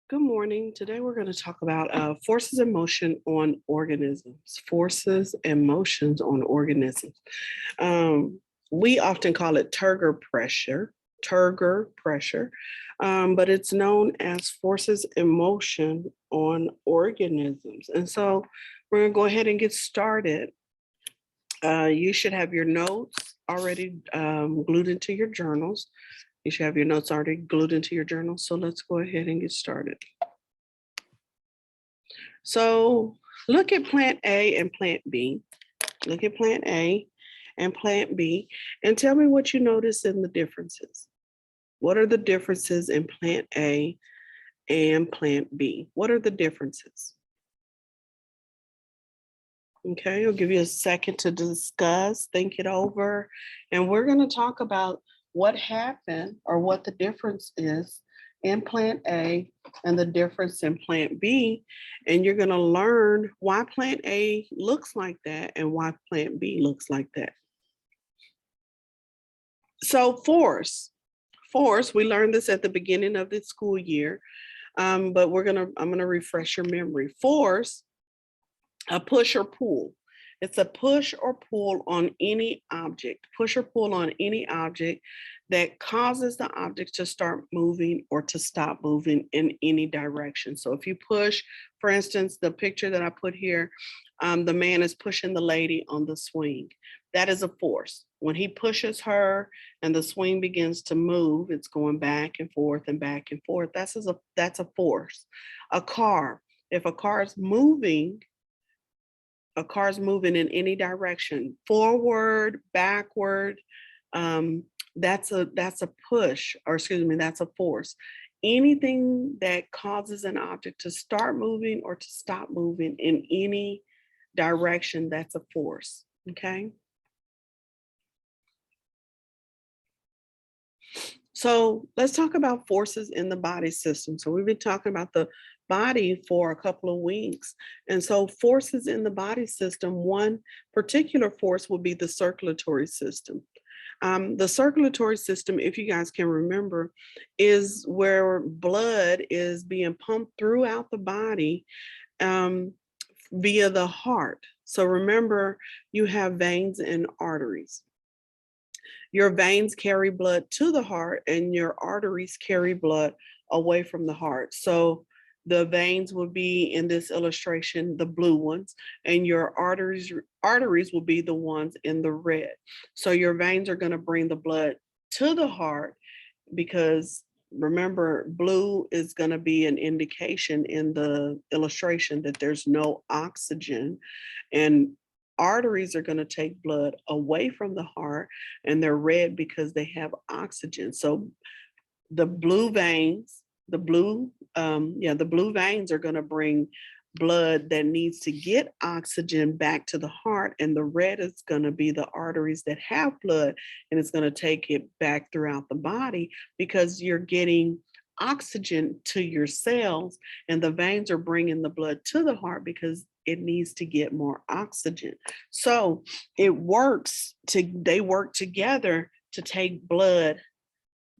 Good morning. Today we're going to talk about forces in motion on organisms. Forces and motions on organisms. We often call it Turgor pressure, but it's known as forces in motion on organisms. And so we're going to go ahead and get started. You should have your notes already glued into your journals. You should have your notes already glued into your journal. So let's go ahead and get started. So look at plant A and plant B. Look at plant A and plant B and tell me what you notice in the differences. What are the differences in plant A and plant B? What are the differences? Okay, I'll give you a second to discuss, think it over, and we're going to talk about what happened or what the difference is in plant A and the difference in plant B. And you're going to learn why plant A looks like that and why plant B looks like that. So force, we learned this at the beginning of the school year, but I'm gonna refresh your memory. Force, a push or pull. It's a push or pull on any object, push or pull on any object that causes the object to start moving or to stop moving in any direction. So if you push, for instance, the picture that I put here, the man is pushing the lady on the swing. That is a force. When he pushes her and the swing begins to move, it's going back and forth and back and forth. That's a force. A car, if a car is moving, in any direction, forward, backward, that's a push, or excuse me, that's a force. Anything that causes an object to start moving or to stop moving in any direction, that's a force, okay? So let's talk about forces in the body system. So we've been talking about the body for a couple of weeks. And so forces in the body system, one particular force will be the circulatory system. The circulatory system, if you guys can remember, is where blood is being pumped throughout the body via the heart. So remember, you have veins and arteries. Your veins carry blood to the heart and your arteries carry blood away from the heart. So the veins will be, in this illustration, the blue ones, and your arteries will be the ones in the red. So your veins are going to bring the blood to the heart because remember, blue is going to be an indication in the illustration that there's no oxygen, and arteries are going to take blood away from the heart, and they're red because they have oxygen. So the blue veins, the blue veins are going to bring blood that needs to get oxygen back to the heart, and the red is going to be the arteries that have blood, and it's going to take it back throughout the body because you're getting oxygen to your cells, and the veins are bringing the blood to the heart because it needs to get more oxygen. So they work together to take blood,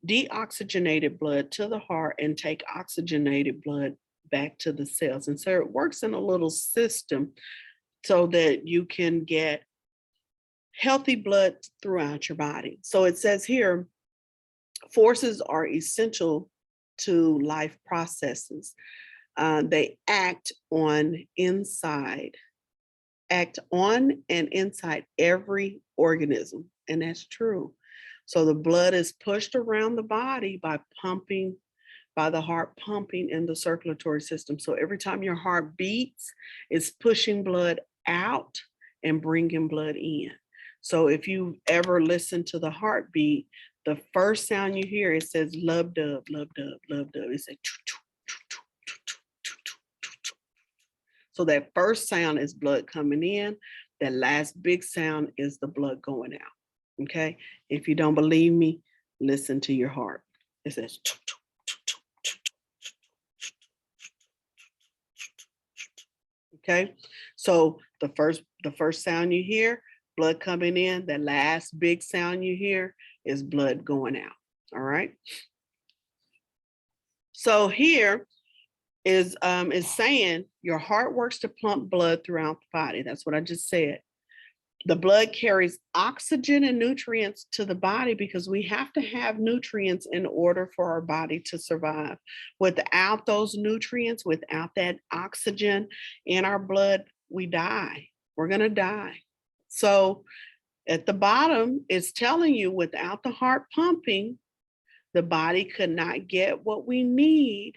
deoxygenated blood, to the heart and take oxygenated blood back to the cells. And so it works in a little system so that you can get healthy blood throughout your body. So it says here, forces are essential to life processes. They act on and inside every organism, and that's true. So the blood is pushed around the body by the heart pumping in the circulatory system. So every time your heart beats, it's pushing blood out and bringing blood in. So if you ever listen to the heartbeat, the first sound you hear, it says love dub, love dub, love dub. It says choo, choo, choo, choo, choo, choo, choo, choo, choo. So that first sound is blood coming in. That last big sound is the blood going out. Okay. If you don't believe me, listen to your heart. It says choo, choo, choo, choo, choo, choo, choo, choo, choo, choo. Okay. So the first sound you hear, blood coming in. The last big sound you hear is blood going out. All right. So here is saying your heart works to pump blood throughout the body. That's what I just said. The blood carries oxygen and nutrients to the body because we have to have nutrients in order for our body to survive. Without those nutrients, without that oxygen in our blood, we die. We're going to die. So at the bottom, it's telling you without the heart pumping, the body could not get what we need.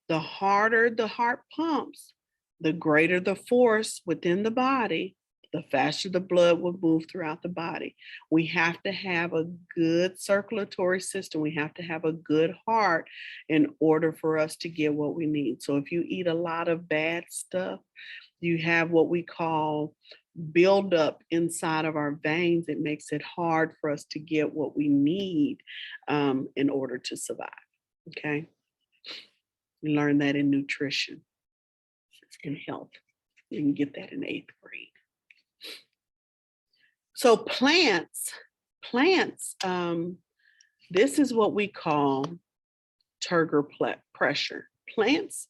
The harder the heart pumps, the greater the force within the body, the faster the blood will move throughout the body. We have to have a good circulatory system. We have to have a good heart in order for us to get what we need. So if you eat a lot of bad stuff, you have what we call buildup inside of our veins. It makes it hard for us to get what we need in order to survive. Okay. We learn that in nutrition and health. You can get that in 8th grade. So plants, this is what we call Turgor pressure. Plants,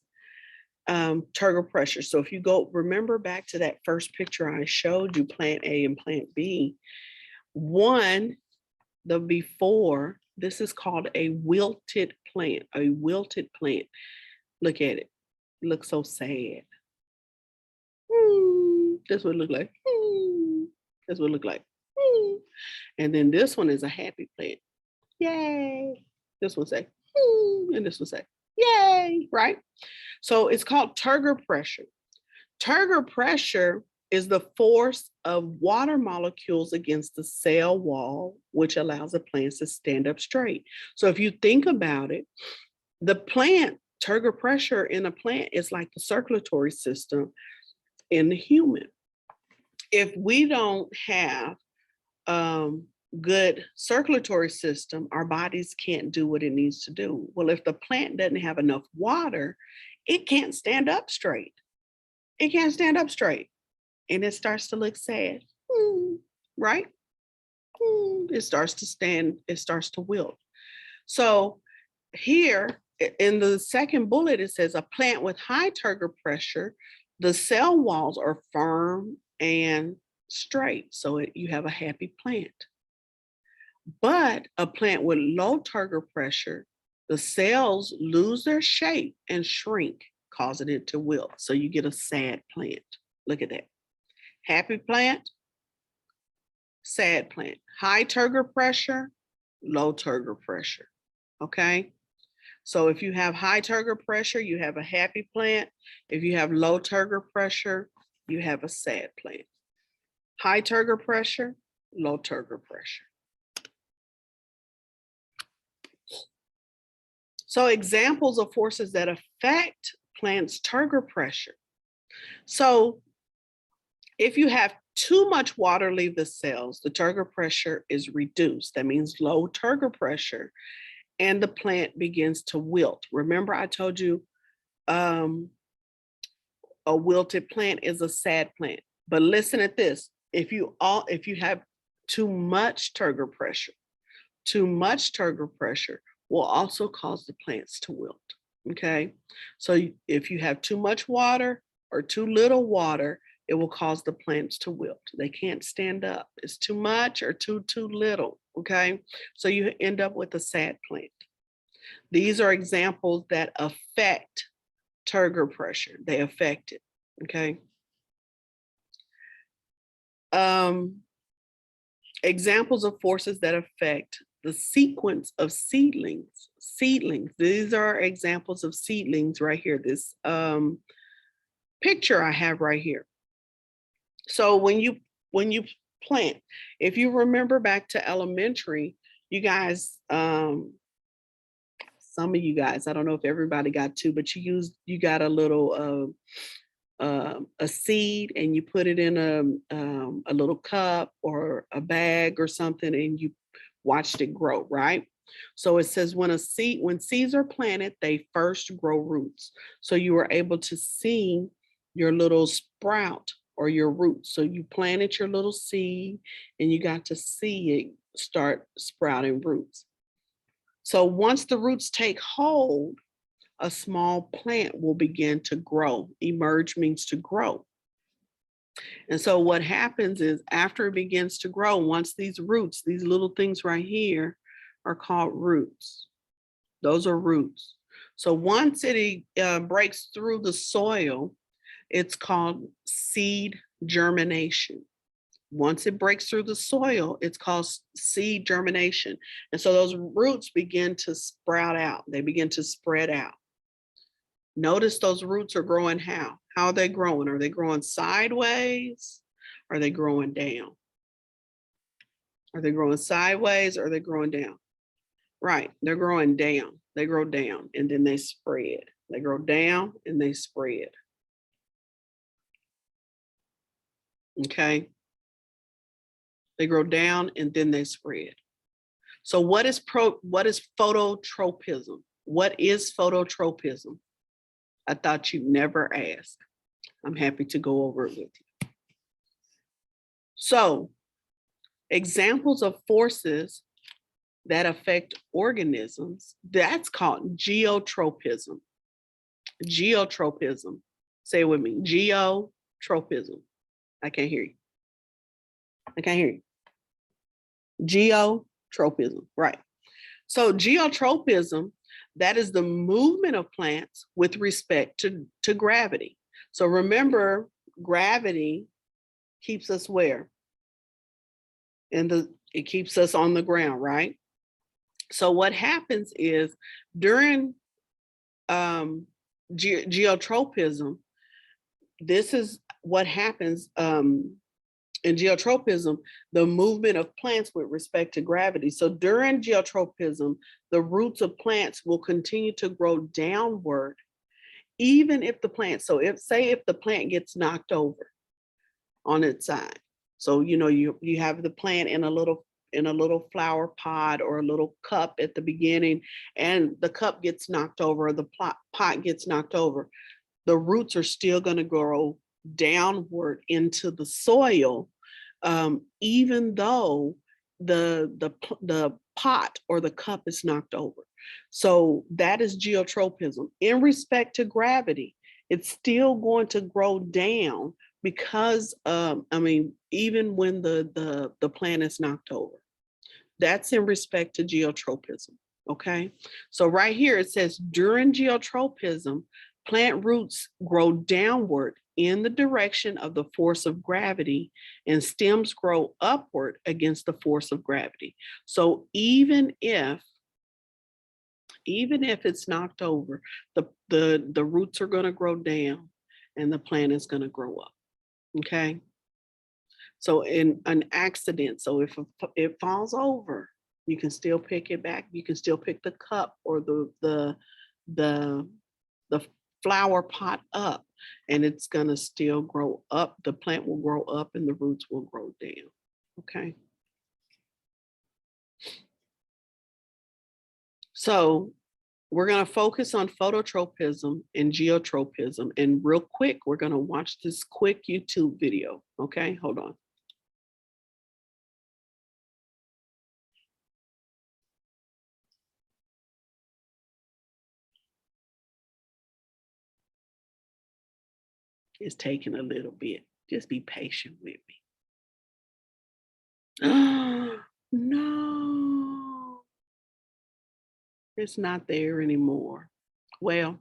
Turgor pressure. So if you go, remember back to that first picture I showed you, plant A and plant B, the before, this is called a wilted plant, a wilted plant. Look at it, it looks so sad. That's what it look like. That's what it look like. And then this one is a happy plant. Yay. This one say, and this one say, yay, right? So it's called Turgor pressure. Turgor pressure is the force of water molecules against the cell wall, which allows the plants to stand up straight. So if you think about it, the plant, Turgor pressure in a plant is like the circulatory system in the human. If we don't have good circulatory system, our bodies can't do what it needs to do. Well, if the plant doesn't have enough water, it can't stand up straight. It can't stand up straight. And it starts to look sad, right? It starts to stand, it starts to wilt. So here in the second bullet, it says a plant with high turgor pressure, the cell walls are firm and straight. So you have a happy plant. But a plant with low turgor pressure, the cells lose their shape and shrink, causing it to wilt. So you get a sad plant. Look at that. Happy plant, sad plant. High turgor pressure, low turgor pressure. Okay. So if you have high turgor pressure, you have a happy plant. If you have low turgor pressure, you have a sad plant. High turgor pressure, low turgor pressure. So examples of forces that affect plants' turgor pressure. So if you have too much water leave the cells, the turgor pressure is reduced. That means low turgor pressure, and the plant begins to wilt. Remember, I told you a wilted plant is a sad plant. But listen at this: if you have too much turgor pressure will also cause the plants to wilt. Okay, so if you have too much water or too little water, it will cause the plants to wilt. They can't stand up. It's too much or too little. Okay, so you end up with a sad plant. These are examples that affect turgor pressure. They affect it. Okay. Examples of forces that affect the sequence of seedlings. These are examples of seedlings right here. This picture I have right here. So when you plant, if you remember back to elementary, you guys, some of you guys, I don't know if everybody got to, but you got a little a seed and you put it in a little cup or a bag or something, and you watched it grow, right? So it says when seeds are planted, they first grow roots. So you were able to see your little sprout or your roots. So you planted your little seed and you got to see it start sprouting roots. So once the roots take hold, a small plant will begin to grow. Emerge means to grow. And so what happens is after it begins to grow, once these roots, these little things right here are called roots. Those are roots. So once it breaks through the soil, it's called seed germination. Once it breaks through the soil, it's called seed germination. And so those roots begin to sprout out. They begin to spread out. Notice those roots are growing how? How are they growing? Are they growing sideways? Are they growing down? Are they growing sideways or are they growing down? Right, they're growing down. They grow down and then they spread. They grow down and they spread. Okay. They grow down and then they spread. So what is phototropism? What is phototropism? I thought you'd never ask. I'm happy to go over it with you. So examples of forces that affect organisms, that's called geotropism. Geotropism. Say it with me. Geotropism. I can't hear you. I can't hear you. Geotropism, right. So geotropism, that is the movement of plants with respect to gravity. So remember, gravity keeps us where? It keeps us on the ground, right? So what happens is during geotropism, this is what happens in geotropism, the movement of plants with respect to gravity. So during geotropism, the roots of plants will continue to grow downward, even if the plant, so if the plant gets knocked over on its side. So, you know, you have the plant in a little flower pot or a little cup at the beginning, and the cup gets knocked over, or the pot gets knocked over. The roots are still going to grow downward into the soil, even though the pot or the cup is knocked over. So that is geotropism. In respect to gravity, it's still going to grow down because even when the plant is knocked over. That's in respect to geotropism. Okay, so right here it says during geotropism, plant roots grow downward in the direction of the force of gravity, and stems grow upward against the force of gravity. So even if it's knocked over, the roots are going to grow down and the plant is going to grow up. Okay. So in an accident, so if it falls over, you can still pick it back. You can still pick the cup or the flower pot up, and it's going to still grow up. The plant will grow up and the roots will grow down. Okay. So we're going to focus on phototropism and geotropism. And real quick, we're going to watch this quick YouTube video. Okay, hold on. It's taking a little bit. Just be patient with me. No, it's not there anymore. Well,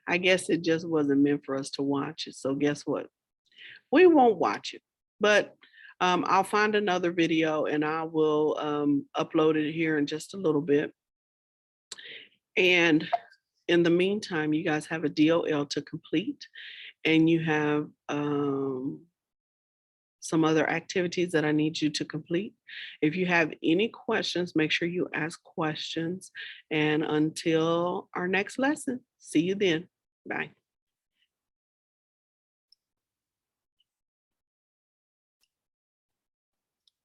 I guess it just wasn't meant for us to watch it. So guess what? We won't watch it, but I'll find another video and I will upload it here in just a little bit. And in the meantime, you guys have a DOL to complete, and you have some other activities that I need you to complete. If you have any questions, make sure you ask questions. And until our next lesson, see you then. Bye.